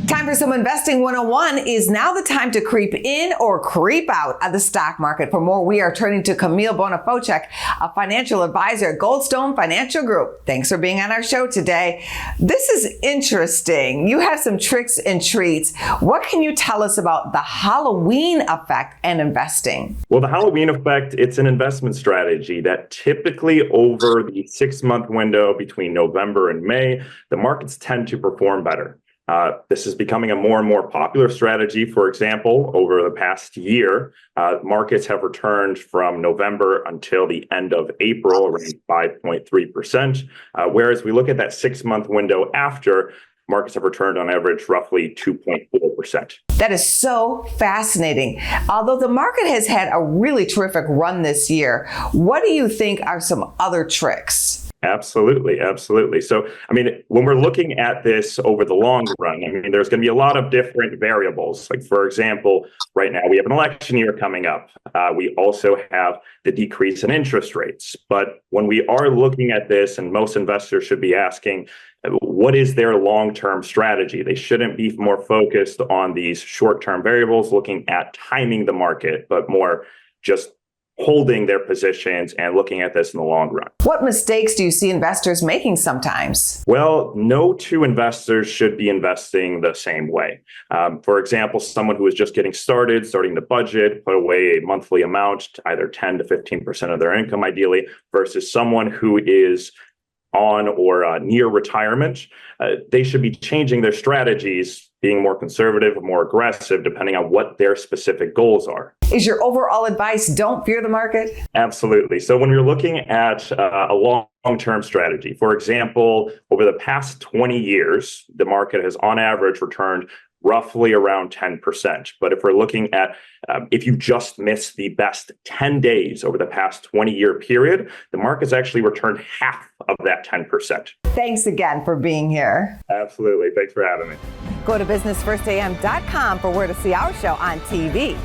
Time for some Investing 101. Is now the time to creep in or creep out of the stock market? For more, we are turning to Kamil Bonifaciuk, a financial advisor at Goldstone Financial Group. Thanks for being on our show today. This is interesting. You have some tricks and treats. What can you tell us about the Halloween effect and investing? Well, the Halloween effect, it's an investment strategy that typically over the 6-month window between November and May, the markets tend to perform better. This is becoming a more and more popular strategy. For example, over the past year, markets have returned from November until the end of April around 5.3%. Whereas we look at that 6-month window after, markets have returned on average roughly 2.4%. That is so fascinating. Although the market has had a really terrific run this year, what do you think are some other tricks? Absolutely. So, when we're looking at this over the long run, there's going to be a lot of different variables. Like, for example, right now we have an election year coming up. We also have the decrease in interest rates. But when we are looking at this, and most investors should be asking, what is their long-term strategy? They shouldn't be more focused on these short-term variables, looking at timing the market, but more just holding their positions and looking at this in the long run. What mistakes do you see investors making sometimes? Well, no two investors should be investing the same way. For example, someone who is just getting started, starting to budget, put away a monthly amount, either 10 to 15% of their income ideally, versus someone who is on or near retirement. They should be changing their strategies, being more conservative or more aggressive, depending on what their specific goals are. Is your overall advice, don't fear the market? Absolutely. So when you're looking at a long-term strategy, for example, over the past 20 years, the market has on average returned roughly around 10%. But if we're looking at, if you just missed the best 10 days over the past 20-year period, the market's actually returned half of that 10%. Thanks again for being here. Absolutely. Thanks for having me. Go to businessfirstam.com for where to see our show on TV.